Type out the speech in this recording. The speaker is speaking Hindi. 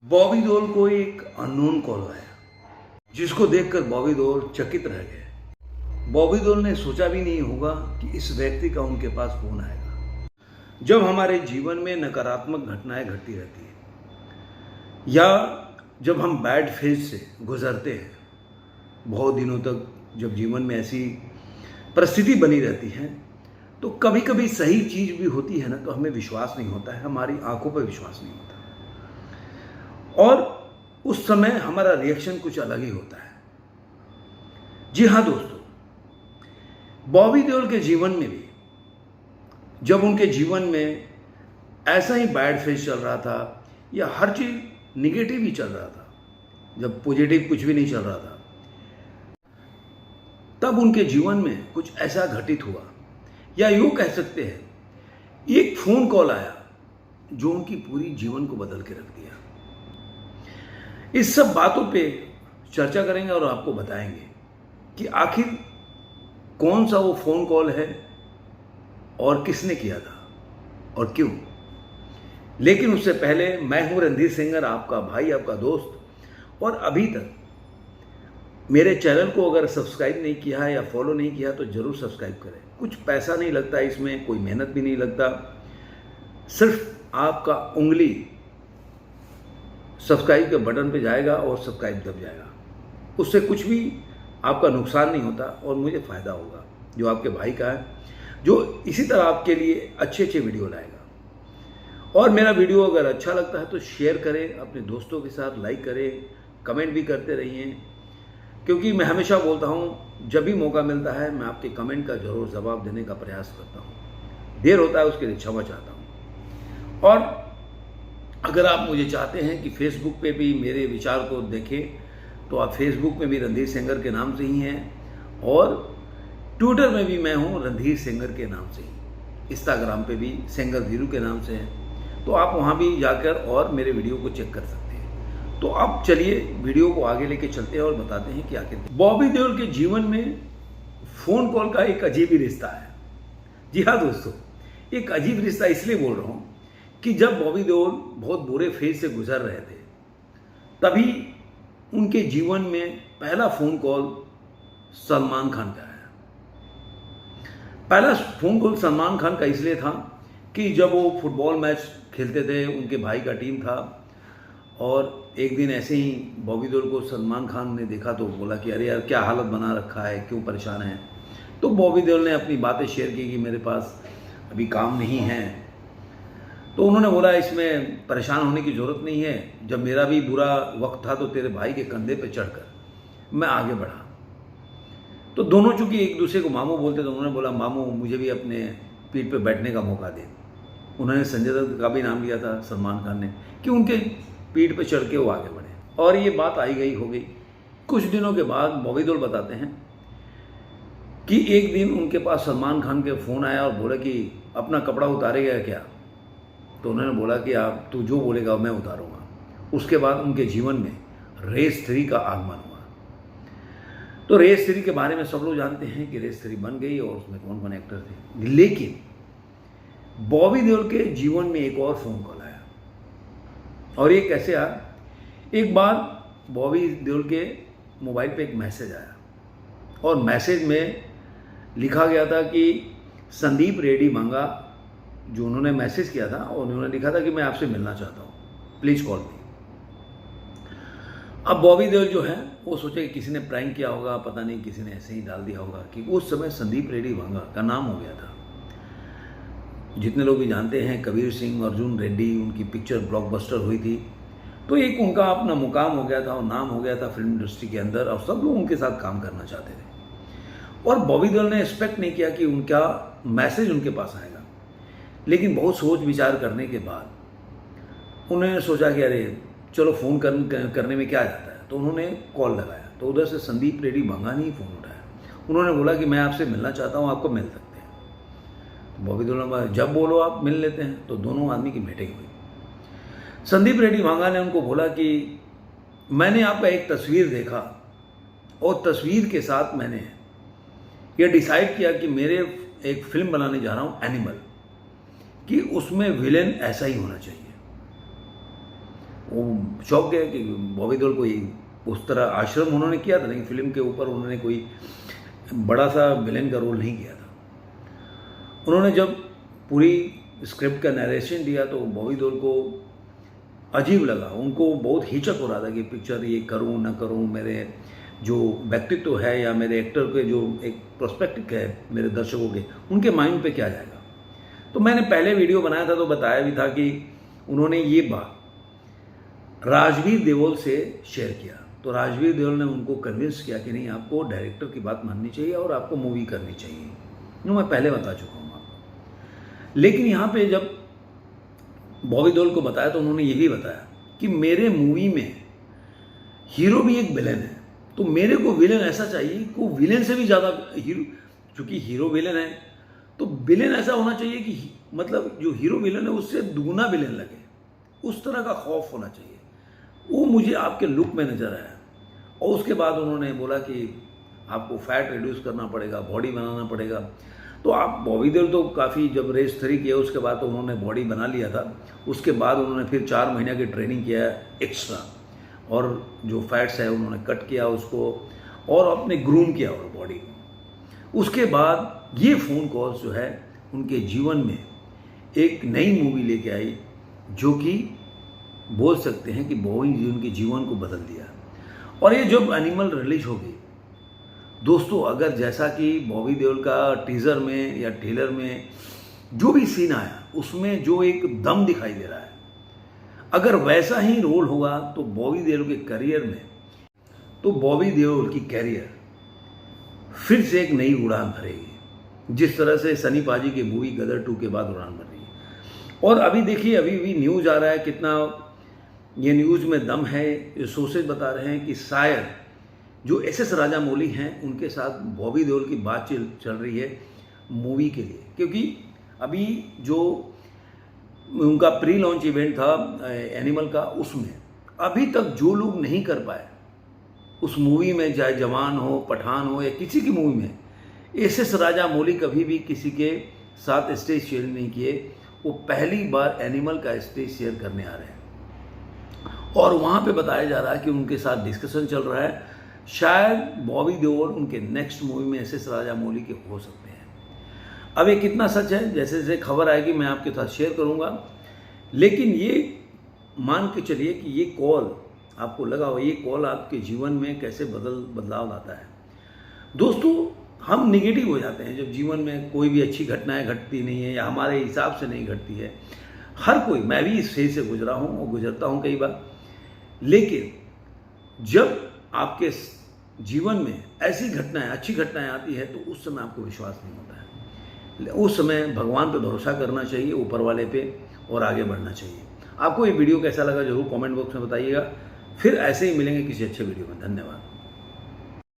बॉबी देओल को एक अननोन कॉल आया, जिसको देखकर बॉबी देओल चकित रह गए। बॉबी देओल ने सोचा भी नहीं होगा कि इस व्यक्ति का उनके पास फोन आएगा। जब हमारे जीवन में नकारात्मक घटनाएं घटती रहती है या जब हम बैड फेज से गुजरते हैं, बहुत दिनों तक जब जीवन में ऐसी परिस्थिति बनी रहती है, तो कभी कभी सही चीज भी होती है ना, तो हमें विश्वास नहीं होता है, हमारी आंखों पर विश्वास नहीं होता और उस समय हमारा रिएक्शन कुछ अलग ही होता है। जी हाँ दोस्तों, बॉबी देओल के जीवन में भी जब उनके जीवन में ऐसा ही बैड फेज चल रहा था या हर चीज निगेटिव ही चल रहा था, जब पॉजिटिव कुछ भी नहीं चल रहा था, तब उनके जीवन में कुछ ऐसा घटित हुआ, या यूं कह सकते हैं एक फोन कॉल आया जो उनकी पूरी जीवन को बदल के रख दिया। इस सब बातों पे चर्चा करेंगे और आपको बताएंगे कि आखिर कौन सा वो फोन कॉल है और किसने किया था और क्यों। लेकिन उससे पहले मैं हूं रणधीर सिंगर, आपका भाई, आपका दोस्त, और अभी तक मेरे चैनल को अगर सब्सक्राइब नहीं किया है या फॉलो नहीं किया तो जरूर सब्सक्राइब करें। कुछ पैसा नहीं लगता इसमें, कोई मेहनत भी नहीं लगता, सिर्फ आपका उंगली सब्सक्राइब के बटन पे जाएगा और सब्सक्राइब दब जाएगा। उससे कुछ भी आपका नुकसान नहीं होता और मुझे फ़ायदा होगा, जो आपके भाई का है, जो इसी तरह आपके लिए अच्छे अच्छे वीडियो लाएगा। और मेरा वीडियो अगर अच्छा लगता है तो शेयर करें, अपने दोस्तों के साथ लाइक करें, कमेंट भी करते रहिए, क्योंकि मैं हमेशा बोलता हूँ जब भी मौका मिलता है मैं आपके कमेंट का जरूर जवाब देने का प्रयास करता हूँ। देर होता है उसके लिए क्षमा चाहता हूँ। और अगर आप मुझे चाहते हैं कि फेसबुक पे भी मेरे विचार को देखें तो आप फेसबुक में भी रणधीर सिंगर के नाम से ही हैं, और ट्विटर में भी मैं हूं रणधीर सिंगर के नाम से ही, इंस्टाग्राम पे भी सिंगर धीरू के नाम से है, तो आप वहां भी जाकर और मेरे वीडियो को चेक कर सकते हैं। तो अब चलिए वीडियो को आगे लेके चलते हैं और बताते हैं कि आखिर बॉबी देओल के जीवन में फोन कॉल का एक अजीब ही रिश्ता है। जी हाँ दोस्तों, एक अजीब रिश्ता इसलिए बोल रहा हूँ कि जब बॉबी देओल बहुत बुरे फेज से गुजर रहे थे, तभी उनके जीवन में पहला फोन कॉल सलमान खान का आया। पहला फोन कॉल सलमान खान का इसलिए था कि जब वो फुटबॉल मैच खेलते थे, उनके भाई का टीम था, और एक दिन ऐसे ही बॉबी देओल को सलमान खान ने देखा तो बोला कि अरे यार क्या हालत बना रखा है, क्यों परेशान है। तो बॉबी देओल ने अपनी बातें शेयर की कि मेरे पास अभी काम नहीं है। तो उन्होंने बोला इसमें परेशान होने की ज़रूरत नहीं है, जब मेरा भी बुरा वक्त था तो तेरे भाई के कंधे पे चढ़कर मैं आगे बढ़ा। तो दोनों चूंकि एक दूसरे को मामू बोलते, तो उन्होंने बोला मामू मुझे भी अपने पीठ पे बैठने का मौका दे। उन्होंने संजय दत्त का भी नाम लिया था सलमान खान ने कि उनके पीठ पे चढ़ के वो आगे बढ़े, और ये बात आई गई हो गई। कुछ दिनों के बाद बॉबी देओल बताते हैं कि एक दिन उनके पास सलमान खान के फ़ोन आया और बोला कि अपना कपड़ा उतारेगा क्या। तो उन्होंने बोला कि आप तू जो बोलेगा मैं उतारूंगा। उसके बाद उनके जीवन में रेस 3 का आगमन हुआ। तो रेस 3 के बारे में सब लोग जानते हैं कि रेस 3 बन गई और उसमें कौन कौन एक्टर थे। लेकिन बॉबी देओल के जीवन में एक और फोन कॉल आया, और ये कैसे आया। एक बार बॉबी देओल के मोबाइल पे एक मैसेज आया, और मैसेज में लिखा गया था कि संदीप रेड्डी मांगा, जो उन्होंने मैसेज किया था, और उन्होंने लिखा था कि मैं आपसे मिलना चाहता हूँ, प्लीज कॉल मी। अब बॉबी देओल जो है वो सोचे कि किसी ने प्रैंक किया होगा, पता नहीं किसी ने ऐसे ही डाल दिया होगा, कि उस समय संदीप रेड्डी वांगा का नाम हो गया था। जितने लोग भी जानते हैं कबीर सिंह, अर्जुन रेड्डी, उनकी पिक्चर ब्लॉकबस्टर हुई थी, तो एक उनका अपना मुकाम हो गया था और नाम हो गया था फिल्म इंडस्ट्री के अंदर, और सब लोग उनके साथ काम करना चाहते थे। और बॉबी देओल ने एक्सपेक्ट नहीं किया कि उनका मैसेज उनके पास आएगा, लेकिन बहुत सोच विचार करने के बाद उन्होंने सोचा कि अरे चलो फ़ोन करने में क्या जाता है। तो उन्होंने कॉल लगाया, तो उधर से संदीप रेड्डी भांगा ने ही फ़ोन उठाया। उन्होंने बोला कि मैं आपसे मिलना चाहता हूँ, आपको मिल सकते हैं। तो बॉबी देओल ने बोला जब बोलो आप मिल लेते हैं। तो दोनों आदमी की मीटिंग हुई। संदीप रेड्डी भांगा ने उनको बोला कि मैंने आपका एक तस्वीर देखा, और तस्वीर के साथ मैंने ये डिसाइड किया कि मेरे एक फिल्म बनाने जा रहा हूँ एनिमल, कि उसमें विलेन ऐसा ही होना चाहिए। वो चौंक गए कि बॉबी देओल को उस तरह आश्रम उन्होंने किया था, लेकिन फिल्म के ऊपर उन्होंने कोई बड़ा सा विलेन का रोल नहीं किया था। उन्होंने जब पूरी स्क्रिप्ट का नरेशन दिया तो बॉबी देओल को अजीब लगा, उनको बहुत हिचक हो रहा था कि पिक्चर ये करूं ना करूं, मेरे जो व्यक्तित्व है या मेरे एक्टर के जो एक प्रोस्पेक्टिव है मेरे दर्शकों के, उनके माइंड पे क्या जाएगा। तो मैंने पहले वीडियो बनाया था तो बताया भी था कि उन्होंने ये बात राजवीर देओल से शेयर किया, तो राजवीर देओल ने उनको कन्विंस किया कि नहीं, आपको डायरेक्टर की बात माननी चाहिए और आपको मूवी करनी चाहिए। जो मैं पहले बता चुका हूँ आपको। लेकिन यहाँ पे जब बॉबी देओल को बताया तो उन्होंने ये भी बताया कि मेरे मूवी में हीरो भी एक विलेन है, तो मेरे को विलेन ऐसा चाहिए को विलेन से भी ज़्यादा हीरो, चूँकि हीरो विलेन है तो विलेन ऐसा होना चाहिए कि मतलब जो हीरो विलेन है उससे दुगना विलेन लगे, उस तरह का खौफ होना चाहिए। वो मुझे आपके लुक में नज़र आया। और उसके बाद उन्होंने बोला कि आपको फैट रिड्यूस करना पड़ेगा, बॉडी बनाना पड़ेगा। तो आप बॉबी देओल तो काफ़ी, जब रेस 3 किया उसके बाद तो उन्होंने बॉडी बना लिया था। उसके बाद उन्होंने फिर 4 महीने की ट्रेनिंग किया एक्स्ट्रा, और जो फैट्स है उन्होंने कट किया उसको और अपने ग्रूम किया और बॉडी को। उसके बाद ये फ़ोन कॉल्स जो है उनके जीवन में एक नई मूवी लेके आई, जो कि बोल सकते हैं कि बॉबी जी उनके जीवन को बदल दिया। और ये जब एनिमल रिलीज होगी दोस्तों, अगर जैसा कि बॉबी देओल का टीज़र में या ट्रेलर में जो भी सीन आया उसमें जो एक दम दिखाई दे रहा है, अगर वैसा ही रोल होगा तो बॉबी देओल के करियर में, तो बॉबी देओल की कैरियर फिर से एक नई उड़ान भरेगी, जिस तरह से सनी पाजी की मूवी गदर 2 के बाद उड़ान भर रही है। और अभी देखिए, अभी भी न्यूज़ आ रहा है, कितना ये न्यूज़ में दम है। ये सोर्सेज बता रहे हैं कि शायद जो एस राजामौली हैं उनके साथ बॉबी देओल की बातचीत चल रही है मूवी के लिए, क्योंकि अभी जो उनका प्री लॉन्च इवेंट था एनिमल का, उसमें अभी तक जो लोग नहीं कर पाए उस मूवी में, चाहे जवान हो, पठान हो या किसी की मूवी में, एस राजामौली कभी भी किसी के साथ स्टेज शेयर नहीं किए। वो पहली बार एनिमल का स्टेज शेयर करने आ रहे हैं और वहाँ पे बताया जा रहा है कि उनके साथ डिस्कशन चल रहा है, शायद बॉबी देओल उनके नेक्स्ट मूवी में एस राजामौली के हो सकते हैं। अब ये कितना सच है, जैसे जैसे खबर आएगी मैं आपके साथ शेयर करूँगा। लेकिन ये मान के चलिए कि ये कॉल आपको लगा हो, ये कॉल आपके जीवन में कैसे बदलाव लाता है। दोस्तों, हम निगेटिव हो जाते हैं जब जीवन में कोई भी अच्छी घटनाएं घटती नहीं है या हमारे हिसाब से नहीं घटती है। हर कोई, मैं भी इस फेज से गुजरा हूँ और गुजरता हूँ कई बार। लेकिन जब आपके जीवन में ऐसी घटनाएं, अच्छी घटनाएं आती है तो उस समय आपको विश्वास नहीं होता है। उस समय भगवान पे भरोसा करना चाहिए, ऊपर वाले पे, और आगे बढ़ना चाहिए। आपको ये वीडियो कैसा लगा जरूर कमेंट बॉक्स में बताइएगा। फिर ऐसे ही मिलेंगे किसी अच्छे वीडियो में। धन्यवाद।